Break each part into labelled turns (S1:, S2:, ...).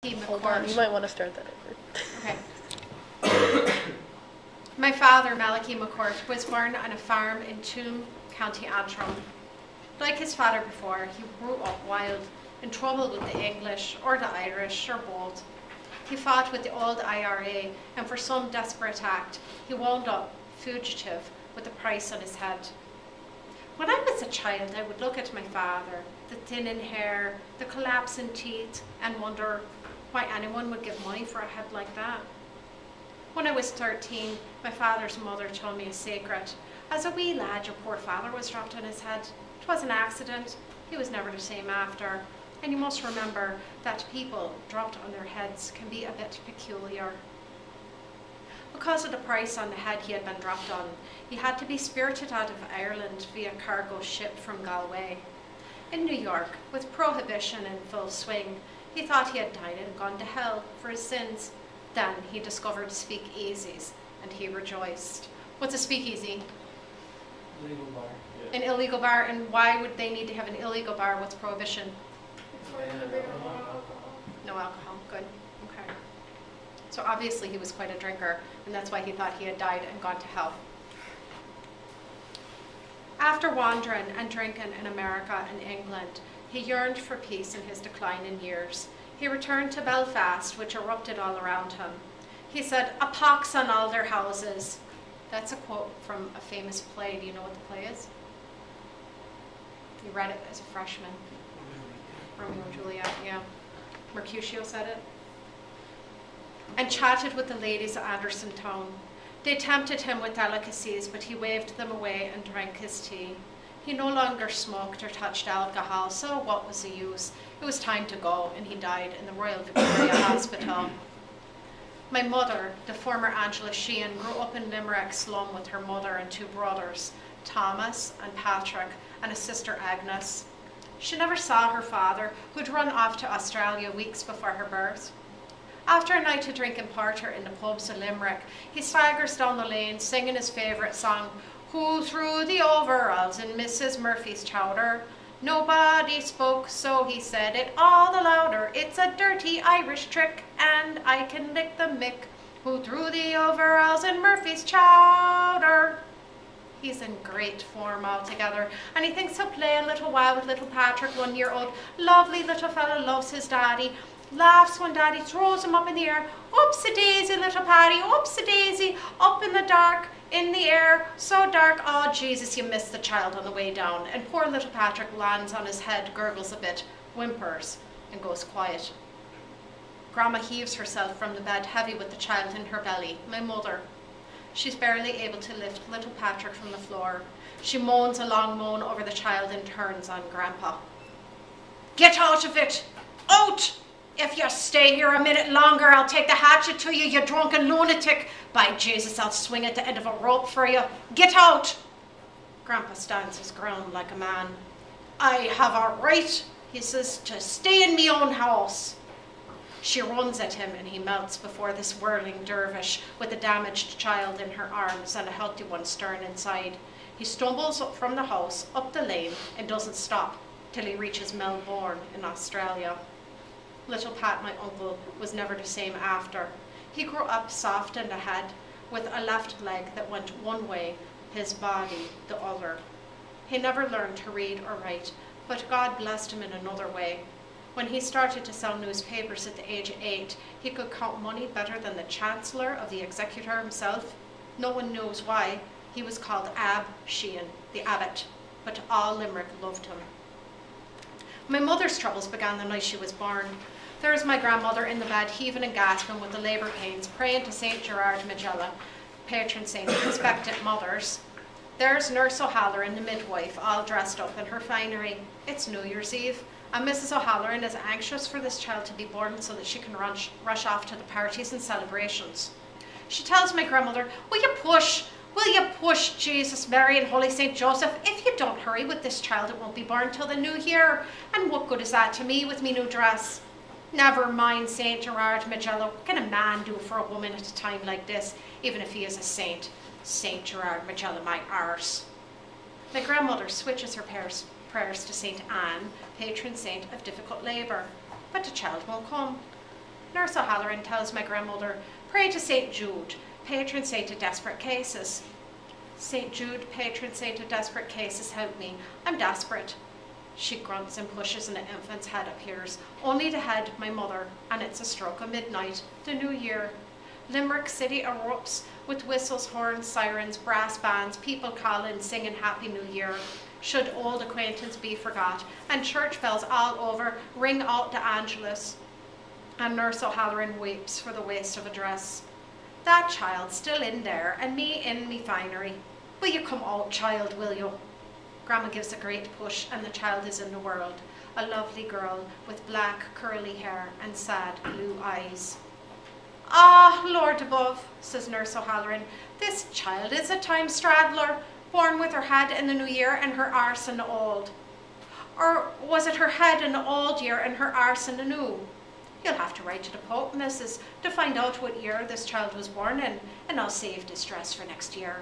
S1: Hold on, you might want to start that over.
S2: Okay. My father, Malachy McCourt, was born on a farm in Tuam, County Antrim. Like his father before, he grew up wild, in trouble with the English or the Irish or both. He fought with the old IRA, and for some desperate act, he wound up fugitive with a price on his head. When I was a child, I would look at my father, the thinning hair, the collapsing teeth, and wonder why anyone would give money for a head like that. When I was 13, my father's mother told me a secret. As a wee lad, your poor father was dropped on his head. It was an accident. He was never the same after. And you must remember that people dropped on their heads can be a bit peculiar. Because of the price on the head he had been dropped on, he had to be spirited out of Ireland via cargo ship from Galway. In New York, with prohibition in full swing, he thought he had died and gone to hell for his sins. Then he discovered speakeasies, and he rejoiced. What's a speakeasy?
S3: Illegal bar. Yeah.
S2: An illegal bar, and why would they need to have an illegal bar? What's prohibition? No alcohol, good, okay. So obviously he was quite a drinker, and that's why he thought he had died and gone to hell. After wandering and drinking in America and England, he yearned for peace in his decline in years. He returned to Belfast, which erupted all around him. He said, "A pox on all their houses." That's a quote from a famous play. Do you know what the play is? You read it as a freshman. Romeo and Juliet, yeah. Mercutio said it. And chatted with the ladies of Anderson Town. They tempted him with delicacies, but he waved them away and drank his tea. He no longer smoked or touched alcohol, so what was the use? It was time to go, and he died in the Royal Victoria Hospital. My mother, the former Angela Sheehan, grew up in Limerick slum with her mother and two brothers, Thomas and Patrick, and a sister Agnes. She never saw her father, who'd run off to Australia weeks before her birth. After a night of drinking porter in the pubs of Limerick, he staggers down the lane singing his favourite song, "Who threw the overalls in Mrs. Murphy's chowder?" Nobody spoke, so he said it all the louder. "It's a dirty Irish trick, and I can lick the mick. Who threw the overalls in Murphy's chowder?" He's in great form altogether, and he thinks he'll play a little while with little Patrick, 1-year-old. Lovely little fella, loves his daddy. Laughs when daddy throws him up in the air. "Oops-a-daisy, little Paddy, oops-a-daisy," up in the dark, in the air, so dark, oh Jesus, you missed the child on the way down. And poor little Patrick lands on his head, gurgles a bit, whimpers, and goes quiet. Grandma heaves herself from the bed, heavy with the child in her belly, my mother. She's barely able to lift little Patrick from the floor. She moans a long moan over the child and turns on Grandpa. "Get out of it! Out! If you stay here a minute longer, I'll take the hatchet to you, you drunken lunatic. By Jesus, I'll swing at the end of a rope for you. Get out!" Grandpa stands his ground like a man. "I have a right," he says, "to stay in me own house." She runs at him, and he melts before this whirling dervish with a damaged child in her arms and a healthy one stirring inside. He stumbles up from the house, up the lane, and doesn't stop till he reaches Melbourne in Australia. Little Pat, my uncle, was never the same after. He grew up soft in the head, with a left leg that went one way, his body the other. He never learned to read or write, but God blessed him in another way. When he started to sell newspapers at the age of 8, he could count money better than the Chancellor of the Executor himself. No one knows why. He was called Ab Sheehan, the abbot, but all Limerick loved him. My mother's troubles began the night she was born. There's my grandmother in the bed, heaving and gasping with the labour pains, praying to St. Gerard Majella, patron saint of expectant mothers. There's Nurse O'Halloran, the midwife, all dressed up in her finery. It's New Year's Eve, and Mrs. O'Halloran is anxious for this child to be born so that she can rush off to the parties and celebrations. She tells my grandmother, "Will you push, Jesus, Mary and Holy St. Joseph? If you don't hurry with this child, it won't be born till the new year. And what good is that to me with me new dress?" "Never mind, St. Gerard Majella. What can a man do for a woman at a time like this, even if he is a saint? St. Gerard Majella, my arse." My grandmother switches her prayers to St. Anne, patron saint of difficult labour, but the child won't come. Nurse O'Halloran tells my grandmother, pray to St. Jude, patron saint of desperate cases. St. Jude, patron saint of desperate cases, help me. I'm desperate. She grunts and pushes and the infant's head appears, only to head my mother, and it's a stroke of midnight, the new year. Limerick City erupts with whistles, horns, sirens, brass bands, people calling, singing Happy New Year. Should old acquaintance be forgot, and church bells all over ring out the Angelus, and Nurse O'Halloran weeps for the waste of a dress. That child still in there, and me in me finery. Will you come out, child, will you? Grandma gives a great push, and the child is in the world, a lovely girl with black curly hair and sad blue eyes. Ah, Lord above, says Nurse O'Halloran, this child is a time straddler, born with her head in the new year and her arse in the old. Or was it her head in the old year and her arse in the new? You'll have to write to the Pope, missus, to find out what year this child was born in, and I'll save distress for next year.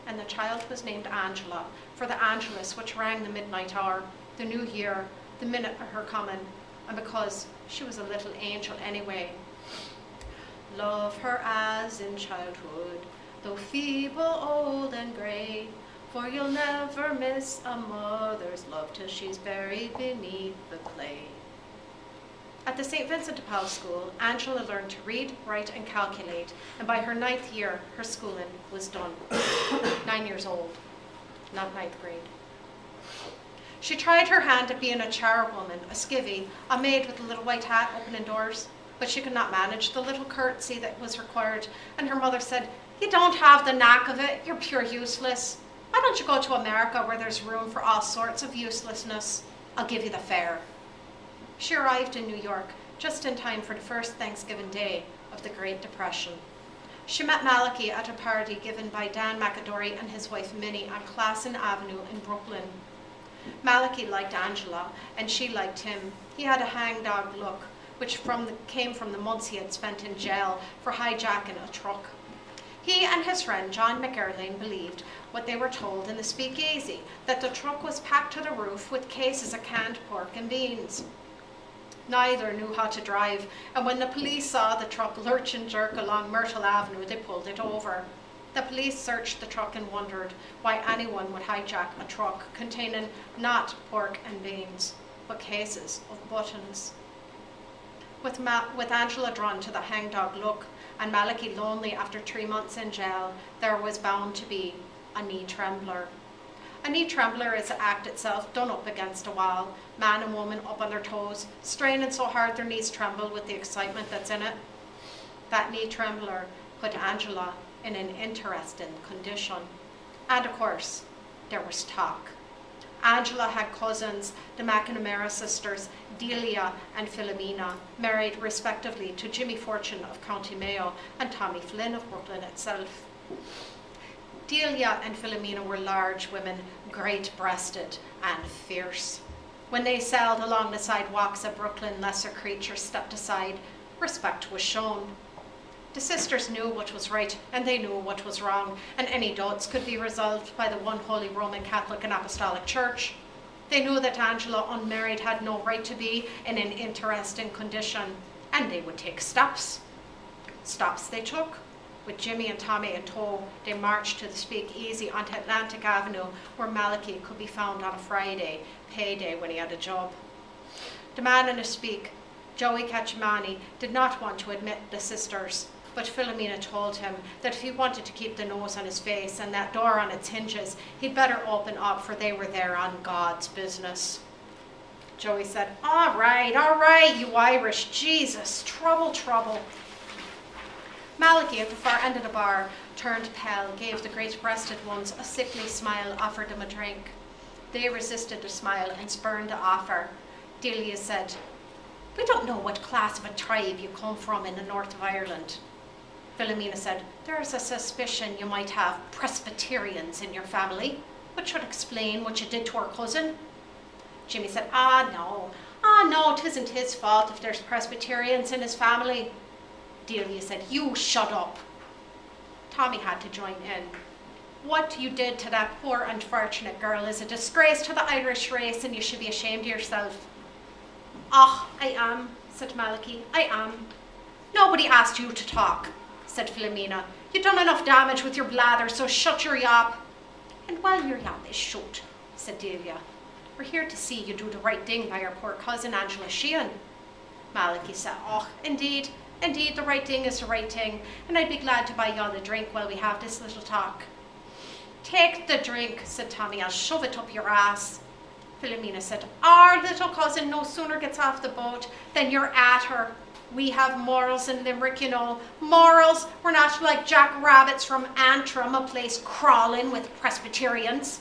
S2: And the child was named Angela, for the Angelus which rang the midnight hour, the new year, the minute of her coming, and because she was a little angel anyway. Love her as in childhood, though feeble, old and grey, for you'll never miss a mother's love till she's buried beneath the clay. At the St. Vincent de Paul School, Angela learned to read, write and calculate, and by her 9th year, her schooling was done. 9 years old, not 9th grade. She tried her hand at being a charwoman, a skivvy, a maid with a little white hat opening doors, but she could not manage the little curtsy that was required, and her mother said, you don't have the knack of it, you're pure useless. Why don't you go to America where there's room for all sorts of uselessness? I'll give you the fare. She arrived in New York just in time for the first Thanksgiving Day of the Great Depression. She met Malachi at a party given by Dan McAdory and his wife Minnie on Classen Avenue in Brooklyn. Malachi liked Angela, and she liked him. He had a hangdog look, which came from the months he had spent in jail for hijacking a truck. He and his friend John McErlane believed what they were told in the speakeasy, that the truck was packed to the roof with cases of canned pork and beans. Neither knew how to drive, and when the police saw the truck lurch and jerk along Myrtle Avenue, they pulled it over. The police searched the truck and wondered why anyone would hijack a truck containing not pork and beans, but cases of buttons. With Angela drawn to the hangdog look, and Malachi lonely after 3 months in jail, there was bound to be a knee trembler. A knee trembler is the act itself done up against a wall, man and woman up on their toes, straining so hard their knees tremble with the excitement that's in it. That knee trembler put Angela in an interesting condition. And of course, there was talk. Angela had cousins, the McNamara sisters, Delia and Philomena, married respectively to Jimmy Fortune of County Mayo and Tommy Flynn of Brooklyn itself. Delia and Philomena were large women, great-breasted and fierce. When they sailed along the sidewalks of Brooklyn, lesser creatures stepped aside. Respect was shown. The sisters knew what was right, and they knew what was wrong, and any doubts could be resolved by the one holy Roman Catholic and Apostolic Church. They knew that Angela, unmarried, had no right to be in an interesting condition, and they would take steps. Steps they took. With Jimmy and Tommy in tow, they marched to the speakeasy on Atlantic Avenue, where Malachi could be found on a Friday, payday, when he had a job. The man in the speak, Joey Cacciamani, did not want to admit the sisters, but Philomena told him that if he wanted to keep the nose on his face and that door on its hinges, he'd better open up, for they were there on God's business. Joey said, all right, you Irish, Jesus, trouble, trouble. Malachi, at the far end of the bar, turned pale, gave the great-breasted ones a sickly smile, offered them a drink. They resisted the smile and spurned the offer. Delia said, we don't know what class of a tribe you come from in the north of Ireland. Philomena said, there's a suspicion you might have Presbyterians in your family, which would explain what you did to our cousin. Jimmy said, no, 'tisn't his fault if there's Presbyterians in his family. Delia said, you shut up. Tommy had to join in. What you did to that poor unfortunate girl is a disgrace to the Irish race, and you should be ashamed of yourself. I am, said Malachi. I am. Nobody asked you to talk, said Philomena. You've done enough damage with your blather, so shut your yap. And while your yap is shut, said Delia, we're here to see you do the right thing by your poor cousin Angela Sheehan. Malachi said, oh, indeed, the right thing is the right thing, and I'd be glad to buy you all a drink while we have this little talk. Take the drink, said Tommy, I'll shove it up your ass. Philomena said, our little cousin no sooner gets off the boat than you're at her. We have morals in Limerick, you know. Morals, we're not like Jack Rabbits from Antrim, a place crawling with Presbyterians.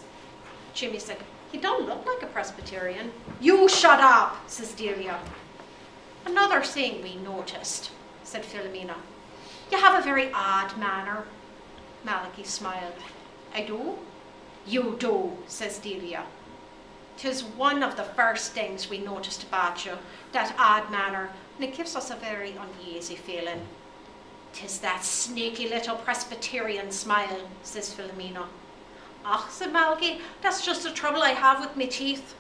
S2: Jimmy said, he don't look like a Presbyterian. You shut up, says Delia. Another thing we noticed, said Philomena. You have a very odd manner. Malachi smiled. I do? You do, says Delia. 'Tis one of the first things we noticed about you, that odd manner, and it gives us a very uneasy feeling. 'Tis that sneaky little Presbyterian smile, says Philomena. Ah, said Malachi, that's just the trouble I have with me teeth.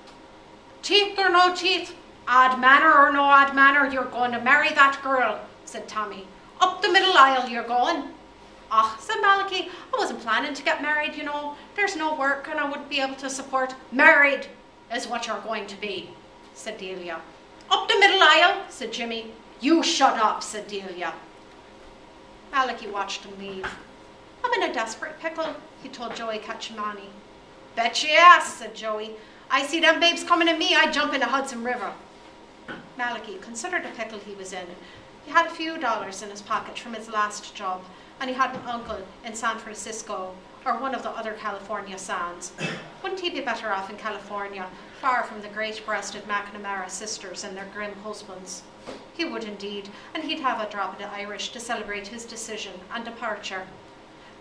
S2: Teeth or no teeth, odd manner or no odd manner, you're going to marry that girl, said Tommy. Up the middle aisle you're going. Ah, said Malachi, I wasn't planning to get married, you know. There's no work and I wouldn't be able to support. Married is what you're going to be, said Delia. Up the middle aisle, said Jimmy. You shut up, said Delia. Malachi watched him leave. I'm in a desperate pickle, he told Joey Cacciamani. Bet you ass, said Joey. I see them babes coming at me, I'd jump in the Hudson River. Malachi considered the pickle he was in. He had a few dollars in his pocket from his last job, and he had an uncle in San Francisco, or one of the other California sands. Wouldn't he be better off in California, far from the great-breasted McNamara sisters and their grim husbands? He would indeed, and he'd have a drop of the Irish to celebrate his decision and departure.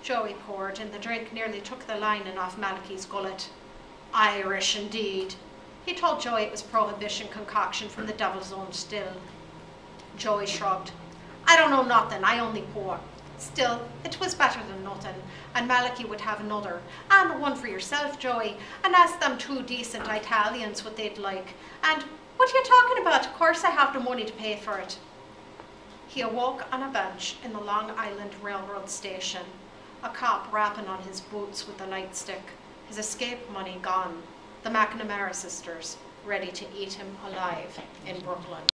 S2: Joey poured, and the drink nearly took the lining off Malachi's gullet. Irish indeed. He told Joey it was prohibition concoction from the devil's own still. Joey shrugged. I don't know nothing, I only pour. Still, it was better than nothing, and Malachi would have another, and one for yourself, Joey, and ask them two decent Italians what they'd like. And what are you talking about? Of course I have the money to pay for it. He awoke on a bench in the Long Island Railroad station, a cop rapping on his boots with a nightstick, his escape money gone, the McNamara sisters ready to eat him alive in Brooklyn.